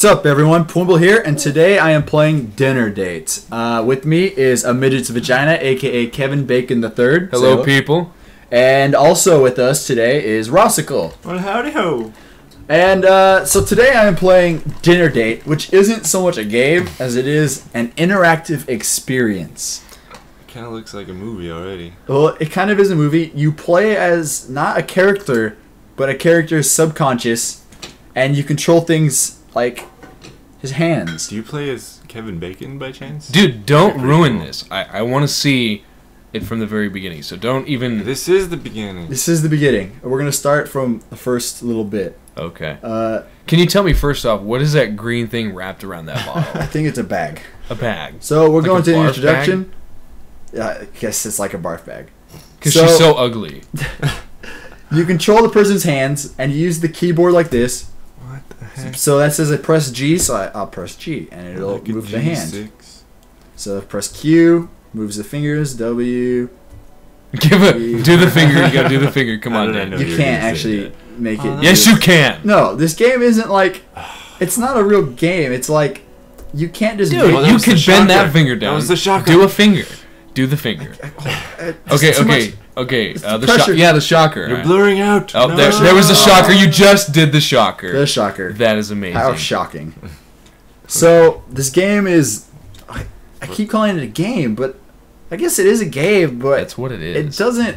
What's up, everyone? Pwimble here, and today I am playing Dinner Date. With me is a midget's vagina, aka Kevin Bacon III. Hello, people. And also with us today is Rossicle. Well, howdy ho. And so today I am playing Dinner Date, which isn't so much a game as it is an interactive experience. It kind of looks like a movie already. Well, it kind of is a movie. You play as not a character, but a character's subconscious, and you control things like his hands. Do you play as Kevin Bacon by chance? Dude, don't ruin this. I want to see it from the very beginning, so don't even... This is the beginning. This is the beginning. We're going to start from the first little bit. Okay. Can you tell me first off, what is that green thing wrapped around that I bottle? think it's a bag. A bag. So we're Like going a to the barf introduction. Yeah, I guess it's like a barf bag. Because she's so ugly. You control the person's hands, and you use the keyboard like this. What the heck? So that says I press G, so I'll press G, and it'll Like a move the hand. G6. So press Q, moves the fingers, W. Do the finger. You gotta do the finger. Come on, Dan. You can't actually make it. Yes, you can. No, this game isn't like... It's not a real game. It's like... You can't just... Dude, Oh, that you was can the bend that shocker. finger That down. was the shocker. Do a finger. Do the finger. Okay. The pressure. yeah, the shocker. You're blurring out. Oh, No. there was a shocker. You just did the shocker. The shocker. That is amazing. How shocking. So, this game is... I keep calling it a game, but... I guess it is a game, but... That's what it is. It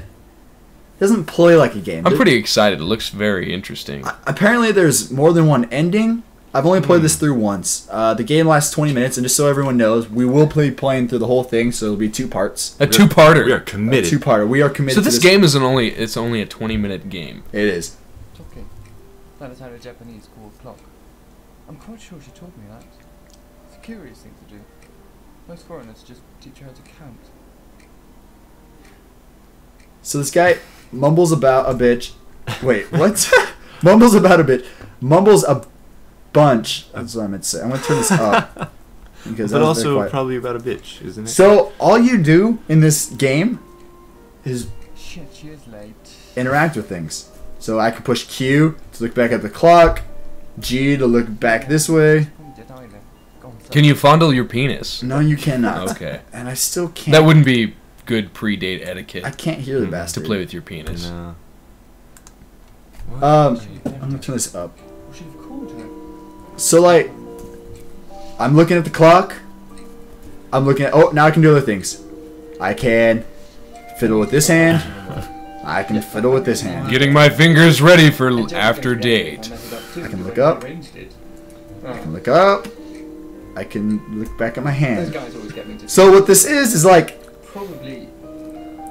doesn't play like a game. I'm pretty excited. It looks very interesting. Apparently, there's more than one ending. I've only played this through once. The game lasts 20 minutes, and just so everyone knows, we will be playing through the whole thing, so it'll be two parts. A two-parter. We are committed. A two-parter. We are committed So to this game isn't only... It's only a 20-minute game. It is. Talking. That is how the Japanese call a clock. I'm quite sure she taught me that. It's a curious thing to do. Most foreigners just teach her how to count. So this guy mumbles about a bitch. Wait, what? Mumbles about a bitch. Mumbles a bunch. That's what I meant to say. I'm going to turn this up. Because that But was very also quiet. probably about a bitch, isn't it? So all you do in this game is Shit, she is late. interact with things. So I can push Q to look back at the clock, G to look back this way. Did either. Go on, Can you fondle your penis? No, you cannot. Okay. And I still can't. That wouldn't be good pre-date etiquette I can't hear the to bastard. play with your penis. No. I'm gonna turn this up. We should have called her. So like, I'm looking at the clock. I'm looking at. Oh, now I can do other things. I can fiddle with this hand. I can fiddle with this hand. Getting my fingers ready for after date. I can look up. I can look up. I can look back at my Those hand. guys always get me to So what this is like, probably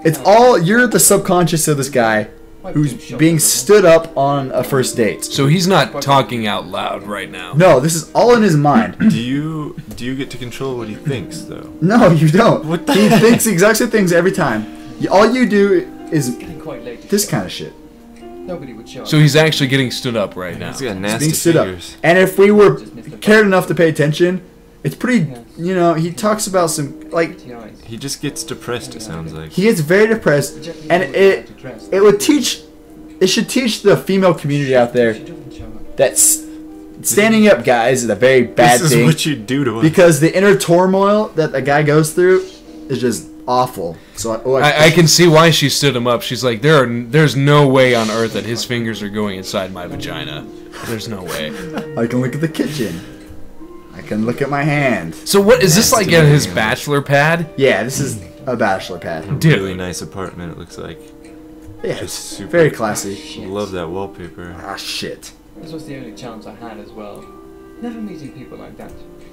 it's all you're the subconscious of this guy who's being stood up on a first date. So he's not talking out loud right now. No, this is all in his mind. Do you get to control what he thinks though? No, you don't. What the He heck? thinks the exact same things every time. All you do is getting quite late. to this show kind up. of shit. Nobody would show up. So he's actually getting stood up right now. He's got He's nasty being stood fingers. up. And if we were cared enough to pay attention, it's pretty, you know, he talks about some, like, Pretty eyes. He just gets depressed, it sounds like. he gets very depressed, The Japanese and always like to dress. it should teach the female community out there She doesn't show up. that standing up guys is a very bad This is thing, what you do to us. because the inner turmoil that a guy goes through is just awful. So I can see why she stood him up. She's like, there's no way on earth that his fingers are going inside my vagina. There's no way. I can look at the kitchen. I can look at my hand. So what is this like at his Nasty. bachelor pad? Yeah, this is a bachelor pad. Dude. Really nice apartment, it looks like. Yeah, Just it's super- very classy. Love that wallpaper. Ah, shit. This was the only chance I had as well. Never meeting people like that.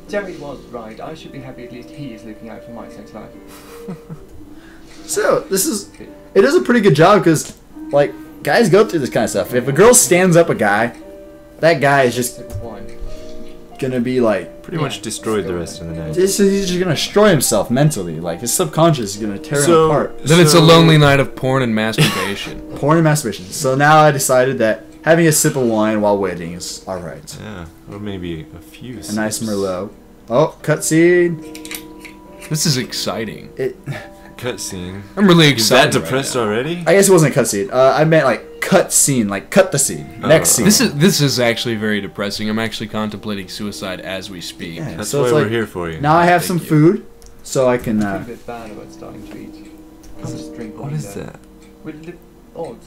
Jerry was right. I should be happy at least he is looking out for my sex life. So it is a pretty good job because, like, guys go through this kind of stuff. If a girl stands up a guy, that guy is just Sip of wine. gonna be like, Pretty much destroyed the rest of the night. he's just gonna destroy himself mentally. Like his subconscious is gonna tear him apart. Then it's a lonely night of porn and masturbation. Porn and masturbation. So now I decided that having a sip of wine while waiting is all right. Yeah, or maybe a few. A nice sips. Merlot. Oh, cutscene. This is exciting. cutscene. I'm really Is that excited. depressed right now. already? I guess it wasn't a cutscene. I meant like cut scene, like cut the scene, next scene. This is actually very depressing. I'm actually contemplating suicide as we speak. Yeah, That's so why it's we're like, here for you. now I have Thank some you. food, so I can. I feel a bit bad about starting to eat. I'll just drink What wine is there. that? Odd.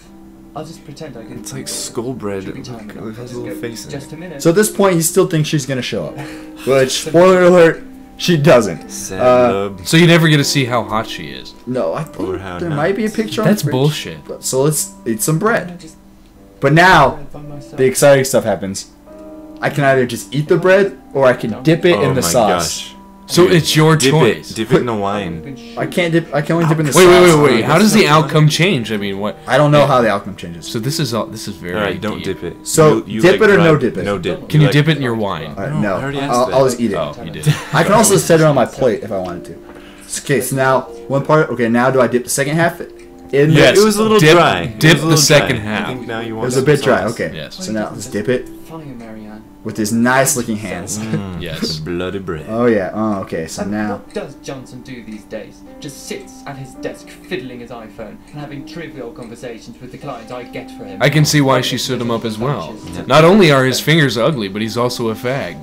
I'll just pretend I can. It's like skull bread. Should be time Look, enough. it has I'll little just go, faces. Just a minute. So at this point, he still thinks she's gonna show up, which spoiler alert, she doesn't. Sad love. So you never get to see how hot she is. No, I Or think how there not. might be a picture. on That's the fridge. bullshit. But- So let's eat some Why bread. don't I just But now bread by myself? the exciting stuff happens. I can either just eat the bread or I can dip it Oh in the my sauce. gosh. So it's your Dip choice. it. Dip it in the wine. I can't dip. I can only dip in the Wait, sauce. wait. How does the That's not outcome change? I mean, what? I don't know how the outcome changes. So this is very. Alright, don't deep. dip it. So, dip it or no dip it? No dip. Can you like- dip it in your wine? No, I already asked I'll that. just eat it. Oh, you did. I can also set it on my plate if I wanted to. Okay, so now one part. Okay, now do I dip the second half in? Yes. It was a little Dip- dry. It dip was a little the second dry. half. I think now you It want was a some bit dry. sauce. Okay. Yes. So now let's dip it Fire, Marianne. with his nice looking hands. Yes. Bloody bread. Oh yeah. Oh okay. So And now. what does Johnson do these days? Just sits at his desk fiddling his iPhone and having trivial conversations with the clients I get for him. I can see why she stood him up as well. Not only are his fingers ugly, but he's also a fag.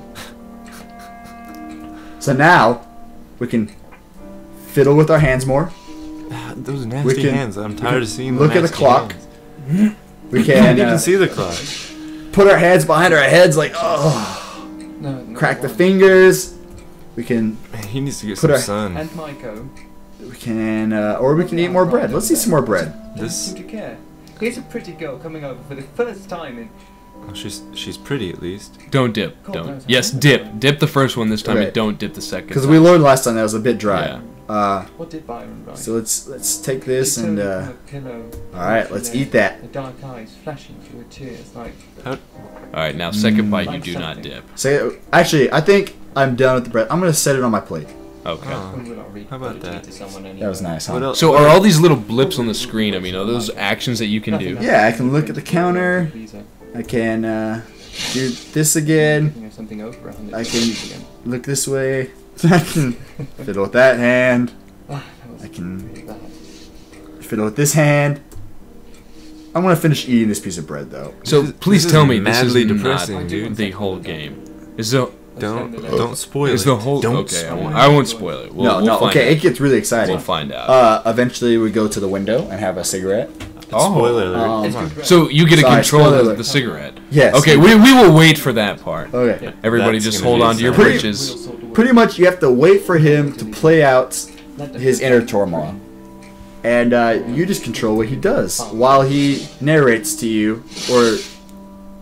So now we can fiddle with our hands more. Those nasty can- hands. I'm tired of seeing look at the nasty clock. hands. We I can't can even see the clock. put our heads behind our heads like oh, No, crack the fingers. We can Man, he needs to get Put some our- sun. And Maiko. or we can eat more bread. Let's eat some more bread. Doesn't seem to care. Here's a pretty girl coming over for the first time in. Well, she's pretty at least. Don't dip. God Don't. knows. Yes, dip. Dip the first one this time, Okay. and don't dip the second. Because time. we learned last time that was a bit dry. Yeah. What did Byron write? So let's take this She and turned from a pillow, all right, let's eat that. the dark eyes flashing through her tears like. All right, now second bite, you Like do not something. dip. So actually, I think I'm done with the bread. I'm gonna set it on my plate. Okay. Oh. When will I read How about poetry that? to someone anyway? That was nice, What huh? else? So are all these little blips on the screen? I mean, are those actions that you can do? Yeah, I can look at the counter. Visa. I can do this again. Giving her something over 100 I dollars can- again. Look this way. I can fiddle with that hand. Ah, that was I can really bad. fiddle with this hand. I'm gonna finish eating this piece of bread though. So This is- please this tell is me this is madly not depressing, dude. the whole game. Is the Don't spoil is it. the whole Don't okay? spoil I won't spoil it. We'll, No, we'll no. find Okay, out. it gets really exciting. We'll find out. Eventually we go to the window and have a cigarette. Oh. Spoiler alert. Um, Come on. So you get to Sorry, control spoiler the alert. cigarette. Yes. Okay, we will wait for that part. Okay. Everybody That's just gonna hold be on to your exciting. britches. Pretty much, you have to wait for him to play out his inner turmoil, and you just control what he does while he narrates to you, or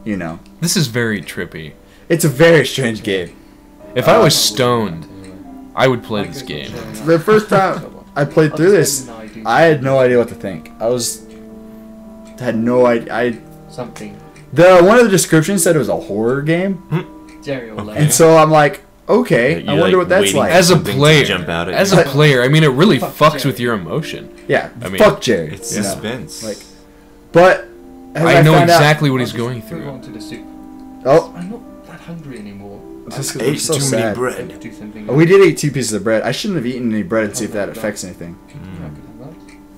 you know, This is very trippy. it's a very strange game. If I was stoned, I would play this game. The first time I played through this, I had no idea what to think. Had no idea. Something. One of the descriptions said it was a horror game, Jerry will and so I'm like, okay, You're, I wonder like, what that's waiting like. As a Something to player, jump out at as you. a player, I mean, it really Fuck fucks Jerry. with your emotion. Yeah, I mean, fuck Jerry. It's you know? suspense. Like, but as I know found out- exactly what he's I'll just going move through. on to the soup. Oh, I'm not that hungry anymore. just 'cause Ate I'm so too sad. many Let's bread. do something Oh, we did eat 2 pieces of bread. I shouldn't have eaten any bread and see if that affects anything. I could have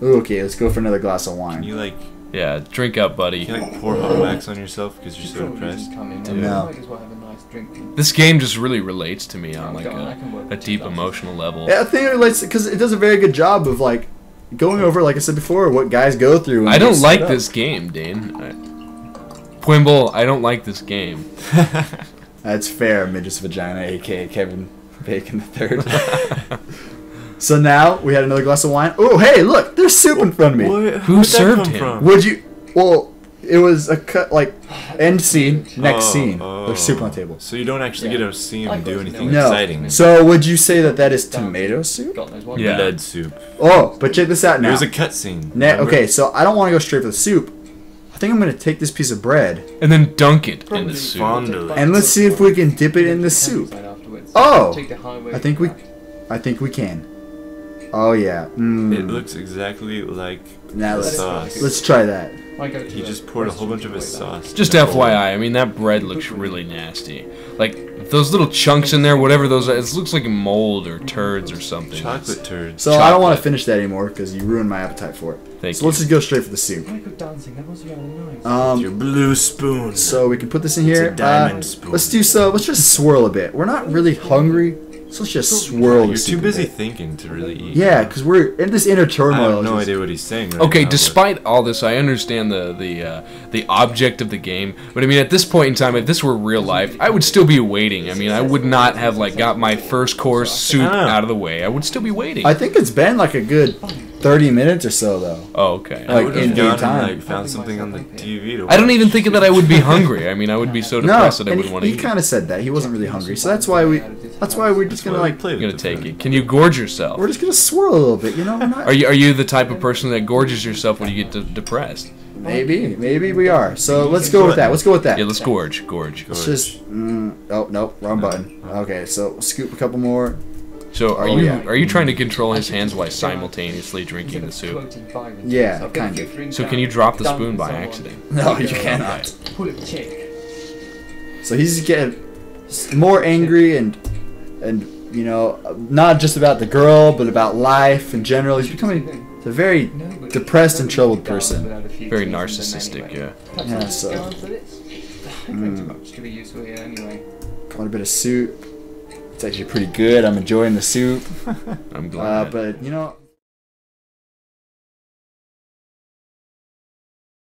that. Ooh, okay, let's go for another glass of Can wine. you like Yeah, drink up, buddy. pour hot wax on yourself because you're She's so probably depressed? just come in Dude. and No. might as well have a nice drink. This game just really relates to me on Oh, like God, I can work a with deep 2 glasses. emotional level. Yeah, I think it relates because it does a very good job of like going over, like I said before, what guys go through. When I they don't get like set up. this game, Dane. Pwimble, I don't like this game. That's fair, Midget's Vagina, aka Kevin Bacon III. So now we had another glass of wine. Oh, hey, look, there's soup in front of me. Who Where'd that served come him? from? Would you? Well, it was a cut like end scene, next Oh, scene. oh. There's soup on the table. So you don't actually Yeah. get to see I him do got to anything know. No. exciting. So would you say that that is tomato soup? God knows what. Yeah. Lead soup. Oh, but check this out now. There's a cutscene. Okay, so I don't want to go straight for the soup. I think I'm gonna take this piece of bread And then dunk it in Probably the soup. fondle it. and let's see if we can dip it in the soup. Oh, I think we can. Oh yeah. It looks exactly like Now the let's sauce. let's try that. He just poured a whole bunch of his sauce. Just FYI, I mean that bread looks really nasty. Like those little chunks in there, whatever those are, it looks like mold or turds or something. Chocolate turds. So I don't want to finish that anymore because you ruined my appetite for it. Thank so you. let's just go straight for the soup. Your blue spoon. So we can put this in here. It's a diamond spoon. Let's do so. Let's just swirl a bit. We're not really hungry, so let's just swirl. You're the soup too a busy bit. thinking to really eat. Yeah, because we're in this inner I turmoil. have no just- idea what he's saying right Okay, now, despite all this, I understand the object of the game, but I mean, at this point in time, if this were real life, I would still be waiting. I mean, I would not have like got my first course soup out of the way. I would still be waiting. I think it's been like a good 30 minutes or so, though. Oh, okay. I like, would in have game gone time. and like found something on the TV to watch. I don't even think that I would be hungry. I mean, I would be so No, depressed that I and wouldn't want to he eat. kind of said that he wasn't really hungry, so that's why we're just gonna like play I'm with gonna the take food. it. Can you gorge yourself? we're just gonna swirl a little bit, you know. We're not, Are you the type of person that gorges yourself when you get depressed? maybe we are. So let's go with that. Let's go with that. Yeah, let's gorge. Let's just. Oh no, wrong button. Okay, so scoop a couple more. So Oh, yeah. are you trying to control his hands while simultaneously drinking the soup? Yeah, kind of. So can you drop the spoon by accident? No, you cannot. Check. So he's getting more angry and you know, not just about the girl, but about life in general. He's becoming a very depressed and troubled person. Very narcissistic, yeah. Yeah, so To be useful here anyway. quite a bit of soup. It's actually pretty good. I'm enjoying the soup. I'm glad. But you know.